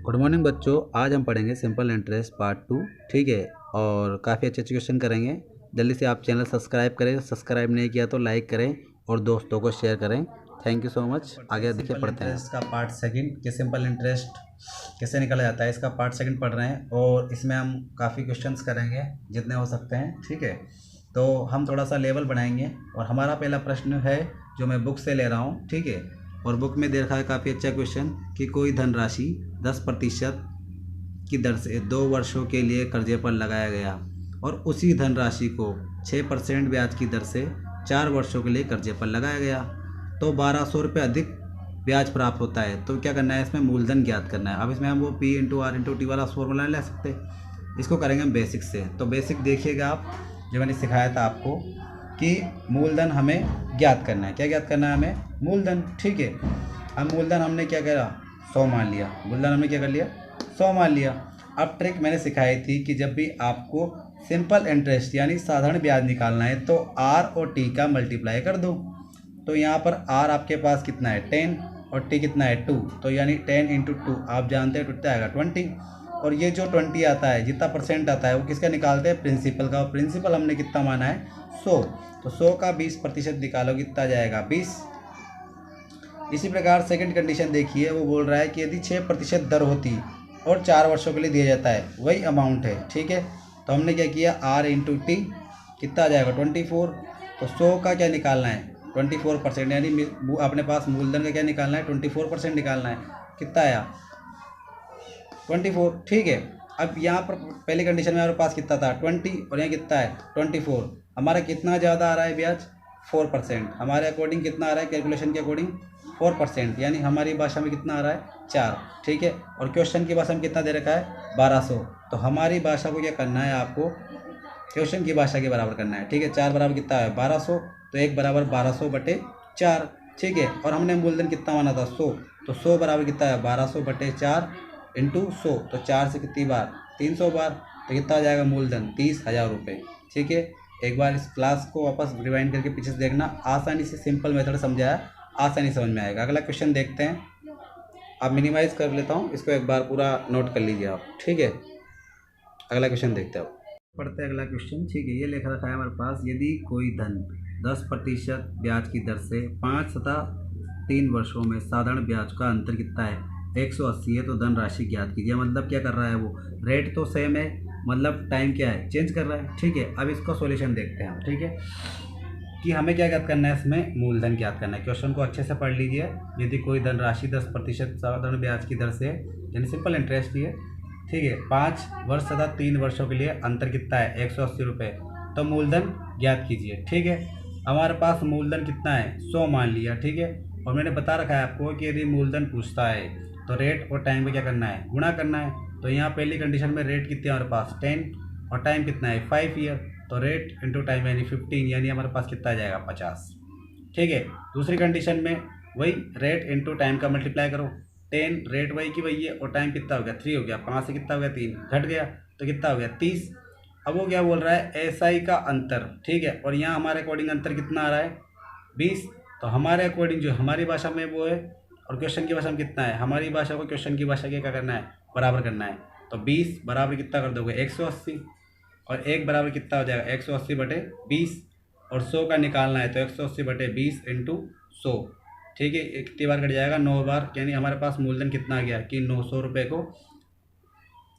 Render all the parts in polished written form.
Good morning बच्चों, आज हम पढ़ेंगे सिंपल इंटरेस्ट पार्ट 2। ठीक है, और काफ़ी अच्छे अच्छे क्वेश्चन करेंगे। जल्दी से आप चैनल सब्सक्राइब करें, सब्सक्राइब नहीं किया तो लाइक करें और दोस्तों को शेयर करें। Thank you so much. आगे देखिए पढ़ते हैं। इंटरेस्ट का पार्ट सेकंड कि सिंपल इंटरेस्ट कैसे निकाला जाता है, इसका पार्ट सेकंड पढ़ रहे हैं और इसमें हम काफ़ी क्वेश्चंस करेंगे जितने हो सकते हैं। ठीक है, तो हम थोड़ा सा लेवल बनाएंगे और हमारा पहला प्रश्न है जो मैं बुक से ले रहा हूँ। ठीक है, और बुक में दे रखा है काफ़ी अच्छा क्वेश्चन कि कोई धनराशि 10% की दर से 2 वर्षों के लिए कर्जे पर लगाया गया और उसी धनराशि को 6% ब्याज की दर से 4 वर्षों के लिए कर्जे पर लगाया गया तो 1200 रुपये अधिक ब्याज प्राप्त होता है। तो क्या करना है, इसमें मूलधन ज्ञात करना है। अब इसमें हम वो P into R into T वाला फॉर्मूला ले सकते हैं। इसको करेंगे हम बेसिक से। तो बेसिक देखिएगा आप, जो मैंने सिखाया था आपको कि मूलधन हमें ज्ञात करना है। क्या ज्ञात करना है हमें? मूलधन। ठीक है, अब मूलधन हमने क्या करा, 100 मान लिया। मूलधन हमने क्या कर लिया, 100 मान लिया। अब ट्रिक मैंने सिखाई थी कि जब भी आपको सिंपल इंटरेस्ट यानी साधारण ब्याज निकालना है तो आर और टी का मल्टीप्लाई कर दो। तो यहाँ पर आर आपके पास कितना है, 10, और टी कितना है, 2। तो यानी 10 इंटू 2 आप जानते हैं कितना आएगा, 20। और ये जो 20 आता है, जितना परसेंट आता है वो किसका निकालते हैं, प्रिंसिपल का। और प्रिंसिपल हमने कितना माना है, 100। तो 100 का 20% निकालो, कितना जाएगा, 20। इसी प्रकार सेकंड कंडीशन देखिए, वो बोल रहा है कि यदि 6% दर होती और 4 वर्षों के लिए दिया जाता है, वही अमाउंट है। ठीक है, तो हमने क्या किया, आर इंटू टी कितना आ जाएगा, 24। तो 100 का क्या निकालना है, 24%, यानी अपने पास मूलधन का क्या निकालना है, 24% निकालना है। कितना आया, 24। ठीक है, अब यहाँ पर पहली कंडीशन में हमारे पास कितना था, 20, और यहाँ कितना है, 24। हमारा कितना ज़्यादा आ रहा है ब्याज, 4%। हमारे अकॉर्डिंग कितना आ रहा है, कैलकुलेशन के अकॉर्डिंग 4%, यानी हमारी भाषा में कितना आ रहा है, 4। ठीक है, और क्वेश्चन की भाषा में कितना दे रखा है, 1200। तो हमारी भाषा को क्या करना है, आपको क्वेश्चन की भाषा के बराबर करना है। ठीक है, 4 बराबर कितना है, 1200। तो 1 बराबर 1200/4। ठीक है, और हमने मूलधन कितना माना था, 100। तो 100 बराबर कितना है, 1200/4 इंटू 100। तो 4 से कितनी बार, 300 बार। तो कितना आ जाएगा मूलधन, 30,000 रुपये। ठीक है, एक बार इस क्लास को वापस रिवाइंड करके पीछे से देखना, आसानी से सिंपल मेथड समझाया, आसानी समझ में आएगा। अगला क्वेश्चन देखते हैं। आप मिनिमाइज कर लेता हूँ इसको, एक बार पूरा नोट कर लीजिए आप। ठीक है, अगला क्वेश्चन देखते हैं आप। पढ़ते हैं अगला क्वेश्चन। ठीक है, ये लिखा रखा है हमारे पास, यदि कोई धन 10% ब्याज की दर से 5 तथा 3 वर्षों में साधारण ब्याज का अंतर कितना है, 180 है, तो धन राशि ज्ञात कीजिए। मतलब क्या कर रहा है वो, रेट तो सेम है, मतलब टाइम क्या है, चेंज कर रहा है। ठीक है, अब इसका सॉल्यूशन देखते हैं हम। ठीक है, कि हमें क्या ज्ञात करना है, इसमें मूलधन ज्ञात करना है। क्वेश्चन को अच्छे से पढ़ लीजिए। यदि कोई धनराशि 10% साधारण ब्याज की दर से, यानी सिंपल इंटरेस्ट ही है, ठीक है, 5 वर्ष तथा 3 वर्षों के लिए अंतर कितना है, 180 रुपये, तो मूलधन ज्ञात कीजिए। ठीक है, हमारे पास मूलधन कितना है, 100 मान लिया। ठीक है, और मैंने बता रखा है आपको कि यदि मूलधन पूछता है तो रेट और टाइम में क्या करना है, गुणा करना है। तो यहाँ पहली कंडीशन में रेट कितनी है हमारे पास, 10, और टाइम कितना है, 5 ईयर। तो रेट इंटू टाइम यानी 15, यानी हमारे पास कितना आ जाएगा, 50। ठीक है, दूसरी कंडीशन में वही रेट इंटू टाइम का मल्टीप्लाई करो, 10, रेट वही की वही है, और टाइम कितना हो गया, 3 हो गया। 5 से कितना हो गया, 3 घट गया, तो कितना हो गया, 30। अब वो क्या बोल रहा है, एसआई का अंतर। ठीक है, और यहाँ हमारे अकॉर्डिंग अंतर कितना आ रहा है, 20। तो हमारे अकॉर्डिंग जो हमारी भाषा में वो है, और क्वेश्चन की भाषा में कितना है, हमारी भाषा को क्वेश्चन की भाषा के क्या करना है, बराबर करना है। तो 20 बराबर कितना कर दोगे, 180, और 1 बराबर कितना हो जाएगा, 180/20। और 100 का निकालना है तो 180/20 इंटू 100। ठीक है, कितनी बार कट जाएगा, 9 बार, यानी हमारे पास मूलधन कितना आ गया कि 900 रुपये को।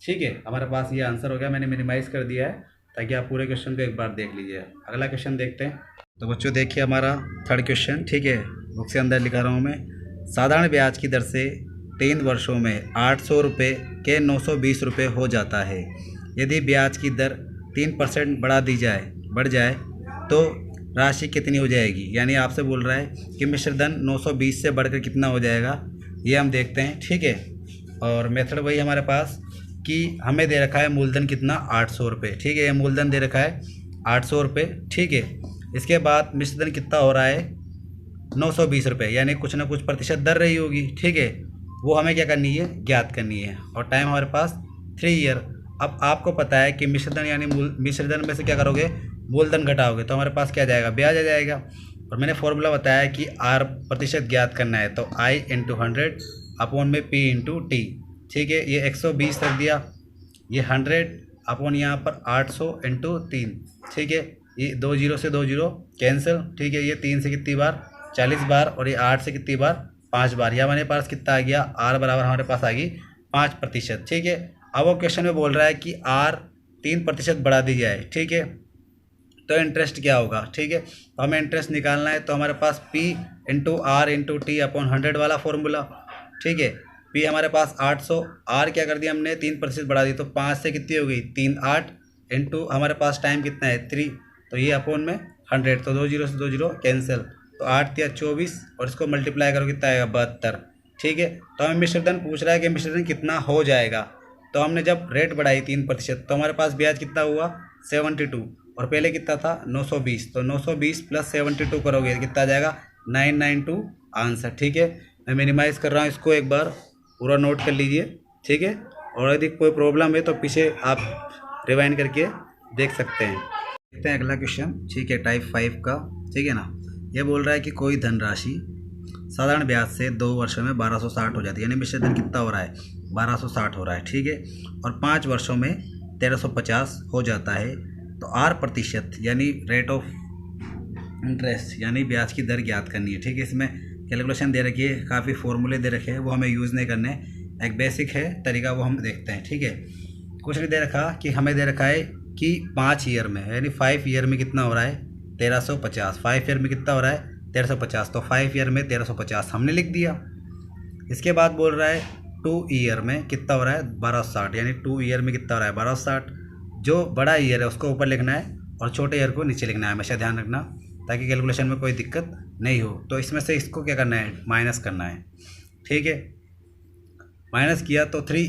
ठीक है, हमारे पास ये आंसर हो गया। मैंने मिनिमाइज कर दिया है ताकि आप पूरे क्वेश्चन को एक बार देख लीजिए। अगला क्वेश्चन देखते हैं। तो बच्चों देखिए हमारा थर्ड क्वेश्चन। ठीक है, बुक से अंदर लिखा रहा हूँ मैं, साधारण ब्याज की दर से 3 वर्षों में 800 रुपये के 920 रुपये हो जाता है। यदि ब्याज की दर 3% बढ़ जाए तो राशि कितनी हो जाएगी। यानी आपसे बोल रहा है कि मिश्र धन 920 से बढ़कर कितना हो जाएगा, ये हम देखते हैं। ठीक है, और मेथड वही हमारे पास कि हमें दे रखा है मूलधन कितना, 800 रुपये। ठीक है, ये मूलधन दे रखा है 800 रुपये। ठीक है, इसके बाद मिश्र धन कितना हो रहा है, 920 रुपये, यानी कुछ ना कुछ प्रतिशत दर रही होगी। ठीक है, वो हमें क्या करनी है, ज्ञात करनी है। और टाइम हमारे पास 3 ईयर। अब आपको पता है कि मिश्रधन यानी मिश्रधन में से क्या करोगे, मूलधन घटाओगे, तो हमारे पास क्या आ जाएगा, ब्याज आ जाएगा। और मैंने फॉर्मूला बताया कि R प्रतिशत ज्ञात करना है, तो I × 100 अपॉन में P × T। ठीक है, ये 120 रख दिया, ये 100 अपॉन यहाँ पर 800 इंटू 3, ठीक है, ये 2 जीरो से 2 जीरो कैंसिल, ठीक है, ये 3 से कितनी बार 40 बार, और ये 8 से कितनी बार 5 बार, यह हमारे पास कितना आ गया आर बराबर हमारे पास आ गई 5%, ठीक है। अब वो क्वेश्चन में बोल रहा है कि आर 3% बढ़ा दी जाए, ठीक है, तो इंटरेस्ट क्या होगा, ठीक है, तो हमें इंटरेस्ट निकालना है, तो हमारे पास P into R into T upon 100 वाला फॉर्मूला, ठीक है, P हमारे पास 800, आर क्या कर दिया हमने 3% बढ़ा दी, तो 5 से कितनी हो गई 3 8 इंटू हमारे पास टाइम कितना है 3, तो ये अपॉन में 100, तो 2 जीरो से 2 जीरो कैंसिल, तो 8 या 24 और इसको मल्टीप्लाई करो कितना आएगा 72, ठीक है। तो हमें मिश्रधन पूछ रहा है कि मिश्रधन कितना हो जाएगा, तो हमने जब रेट बढ़ाई 3% तो हमारे पास ब्याज कितना हुआ 72, और पहले कितना था 920, तो 920 प्लस 72 करोगे कितना आ जाएगा 992 आंसर, ठीक है। मैं मिनिमाइज़ कर रहा हूँ इसको, एक बार पूरा नोट कर लीजिए, ठीक है, और यदि कोई प्रॉब्लम है तो पीछे आप रिवाइंड करके देख सकते हैं। देखते हैं अगला क्वेश्चन, ठीक है, टाइप 5 का, ठीक है ना। ये बोल रहा है कि कोई धनराशि साधारण ब्याज से 2 वर्षों में 1260 हो जाती है, यानी मिश्रधन कितना हो रहा है 1260 हो रहा है, ठीक है, और 5 वर्षों में 1350 हो जाता है, तो R% यानी रेट ऑफ इंटरेस्ट यानी ब्याज की दर ज्ञात करनी है, ठीक है। इसमें कैलकुलेशन दे रखी है, काफ़ी फॉर्मूले दे रखे हैं, वो हमें यूज़ नहीं करने, एक बेसिक है तरीका, वो हम देखते हैं, ठीक है। कुछ नहीं दे रखा कि हमें दे रखा है कि 5 ईयर में यानी 5 ईयर में कितना हो रहा है 1350, 5 ईयर में कितना हो रहा है 1350, तो 5 ईयर में 1350 हमने लिख दिया। इसके बाद बोल रहा है 2 ईयर में कितना हो रहा है 1260, यानी 2 ईयर में कितना हो रहा है 1260, जो बड़ा ईयर है उसको ऊपर लिखना है और छोटे ईयर को नीचे लिखना है, हमेशा ध्यान रखना ताकि कैलकुलेशन में कोई दिक्कत नहीं हो। तो इसमें से इसको क्या करना है माइनस करना है, ठीक है, माइनस किया तो 3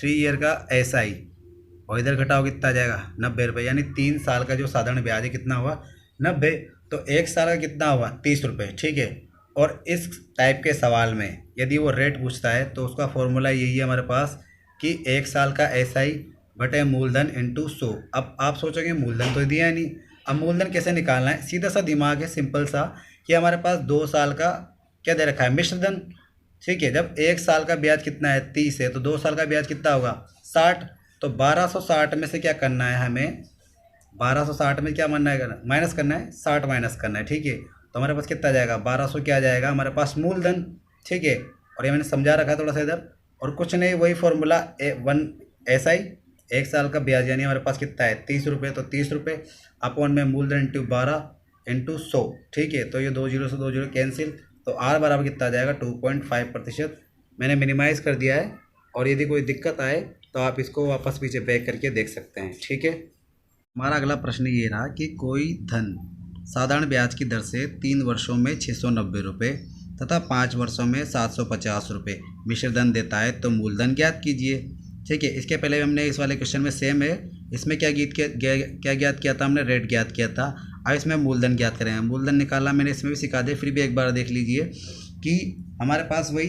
ईयर का SI और इधर घटाओ कितना आ जाएगा 90 रुपये, यानी 3 साल का जो साधारण ब्याज है कितना हुआ 90, तो 1 साल का कितना हुआ 30 रुपये, ठीक है। और इस टाइप के सवाल में यदि वो रेट पूछता है तो उसका फॉर्मूला यही है हमारे पास कि 1 साल का SI बटे मूलधन इंटू 100। अब आप सोचोगे मूलधन तो दिया है नहीं, अब मूलधन कैसे निकालना है, सीधा सा दिमाग है सिंपल सा कि हमारे पास 2 साल का क्या दे रखा है मिश्रधन, ठीक है। जब 1 साल का ब्याज कितना है 30 है, तो 2 साल का ब्याज कितना होगा 60, तो 1260 में से क्या करना है हमें 1260 में क्या माइनस करना है 60 माइनस करना है, ठीक है। तो हमारे पास कितना आ जाएगा 1200 क्या आ जाएगा हमारे पास मूलधन, ठीक है। और ये मैंने समझा रखा है थोड़ा सा इधर, और कुछ नहीं वही फॉर्मूला 1 SI 1 साल का ब्याज यानी हमारे पास कितना है 30 रुपये, तो 30 रुपये अपॉन में मूलधन इंटू 12 इंटू 100, ठीक है। तो ये 2 जीरो से 2 जीरो कैंसिल, तो R बराबर कितना आ जाएगा 2.5%। मैंने मिनिमाइज़ कर दिया है, और यदि कोई दिक्कत आए तो आप इसको वापस पीछे बैक करके देख सकते हैं, ठीक है। हमारा अगला प्रश्न ये रहा कि कोई धन साधारण ब्याज की दर से 3 वर्षों में 690 रुपये तथा 5 वर्षों में 750 रुपये मिश्रधन देता है, तो मूलधन ज्ञात कीजिए, ठीक है। इसके पहले हमने इस वाले क्वेश्चन में सेम है, इसमें क्या ज्ञात किया था हमने रेट ज्ञात किया था, अब इसमें मूलधन ज्ञात करेंगे। मूलधन निकालना मैंने इसमें भी सिखा दिया, फिर भी एक बार देख लीजिए कि हमारे पास वही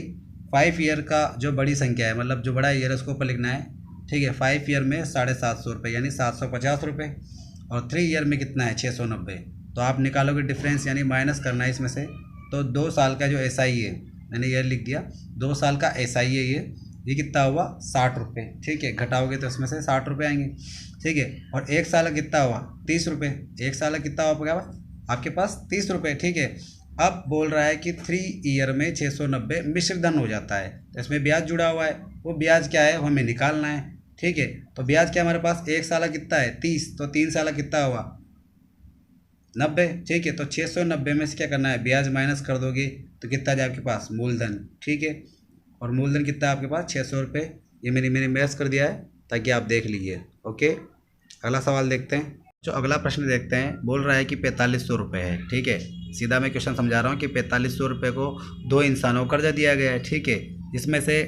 5 ईयर का जो बड़ी संख्या है, मतलब जो बड़ा ईयर है उसको ऊपर लिखना है, ठीक है। 5 ईयर में 750 रुपये यानी 750 रुपये, और 3 ईयर में कितना है 690, तो आप निकालोगे डिफरेंस यानी माइनस करना है इसमें से, तो 2 साल का जो SI है मैंने ईयर लिख दिया, 2 साल का SI है ये कितना हुआ 60 रुपये, ठीक है। घटाओगे तो इसमें से 60 रुपये आएंगे, ठीक है। और 1 साल का कितना हुआ 30 रुपये, 1 साल का कितना हुआ आपके पास 30 रुपये, ठीक है। अब बोल रहा है कि 3 ईयर में 690 मिश्रधन हो जाता है, तो इसमें ब्याज जुड़ा हुआ है, वो ब्याज क्या है वो हमें निकालना है, ठीक है। तो ब्याज क्या हमारे पास 1 साल का कितना है 30, तो 3 साल का कितना हुआ 90, ठीक है। तो 690 में से क्या करना है ब्याज माइनस कर दोगे तो कितना जाए आपके पास मूलधन, ठीक है। और मूलधन कितना है आपके पास 600 रुपये, ये मैंने मैच कर दिया है ताकि आप देख लीजिए, ओके। अगला सवाल देखते हैं, जो अगला प्रश्न देखते हैं, बोल रहा है कि 4500 रुपये है, ठीक है। सीधा मैं क्वेश्चन समझा रहा हूँ कि 4500 रुपये को 2 इंसानों को कर्जा दिया गया है, ठीक है। जिसमें से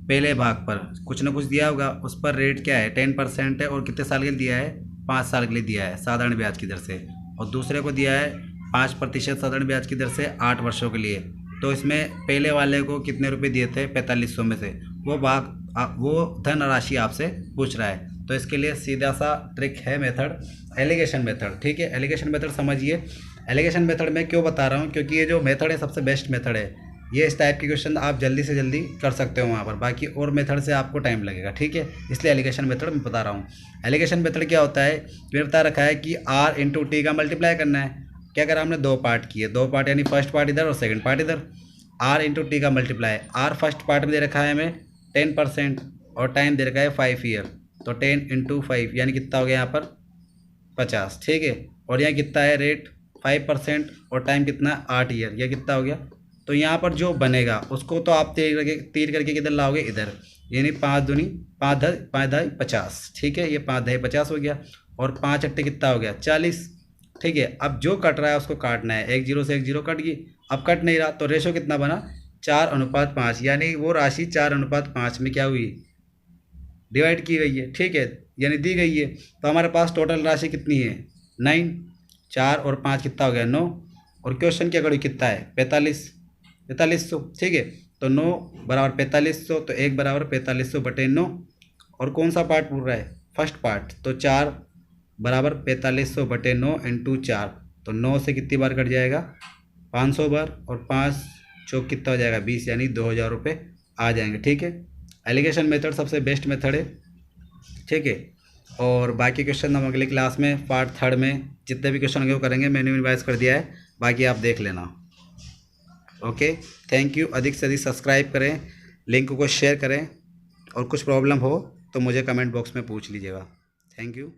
पहले भाग पर कुछ ना कुछ दिया होगा, उस पर रेट क्या है 10% है, और कितने साल के लिए दिया है 5 साल के लिए दिया है साधारण ब्याज की दर से, और दूसरे को दिया है 5% साधारण ब्याज की दर से 8 वर्षों के लिए। तो इसमें पहले वाले को कितने रुपए दिए थे 4500 में से, वो धनराशि आपसे पूछ रहा है। तो इसके लिए सीधा सा ट्रिक है मेथड, एलिगेशन मेथड, ठीक है। एलिगेशन मेथड समझिए, एलिगेशन मेथड में क्यों बता रहा हूँ, क्योंकि ये जो मेथड है सबसे बेस्ट मेथड है। ये इस टाइप के क्वेश्चन आप जल्दी से जल्दी कर सकते हो वहाँ पर। बाकी और मेथड से आपको टाइम लगेगा, ठीक है, इसलिए एलिगेशन मेथड मैं बता रहा हूँ। एलिगेशन मेथड क्या होता है, मैंने बता रखा है कि r इंटू टी का मल्टीप्लाई करना है। क्या करा हमने, दो पार्ट किए, दो पार्ट यानी फर्स्ट पार्ट इधर और सेकंड पार्ट इधर। r इंटू टी का मल्टीप्लाई, r फर्स्ट पार्ट में दे रखा है हमें 10% और टाइम दे रखा है 5 ईयर, तो 10 इंटू 5 यानी कितना हो गया यहाँ पर 50, ठीक है। और यहाँ कितना है रेट 5% और टाइम कितना है 8 ईयर, यह कितना हो गया। तो यहाँ पर जो बनेगा उसको तो आप तीर करके किधर लाओगे, इधर, यानी 5 दूनी 5 ढाई 50, ठीक है, ये 5 ढाई 50 हो गया। और 5 अट्ठे कितना हो गया 40, ठीक है। अब जो कट रहा है उसको काटना है, 1 0 से 1 0 कट गई, अब कट नहीं रहा तो रेशो कितना बना 4:5, यानी वो राशि 4:5 में क्या हुई, डिवाइड की गई है, ठीक है, यानी दी गई है। तो हमारे पास टोटल राशि कितनी है 9, 4 और 5 कितना हो गया 9, और क्वेश्चन के अकॉर्डिंग कितना है 4500, ठीक है। तो 9 बराबर 4500, तो 1 बराबर 4500 बटे 9, और कौन सा पार्ट पूछ रहा है, फर्स्ट पार्ट, तो 4 बराबर 4500 बटे 9 इंटू 4, तो 9 से कितनी बार कट जाएगा 500 बार, और 5 चौक कितना हो जाएगा 20, यानी 2000 रुपये आ जाएंगे, ठीक है। एलिगेशन मेथड सबसे बेस्ट मेथड है, ठीक है। और बाकी क्वेश्चन हम अगले क्लास में पार्ट 3 में जितने भी क्वेश्चन होंगे वो करेंगे, मैंने रिवाइज कर दिया है, बाकी आप देख लेना। Okay, thank you. अधिक से अधिक सब्सक्राइब करें, लिंक को शेयर करें, और कुछ प्रॉब्लम हो तो मुझे कमेंट बॉक्स में पूछ लीजिएगा। Thank you.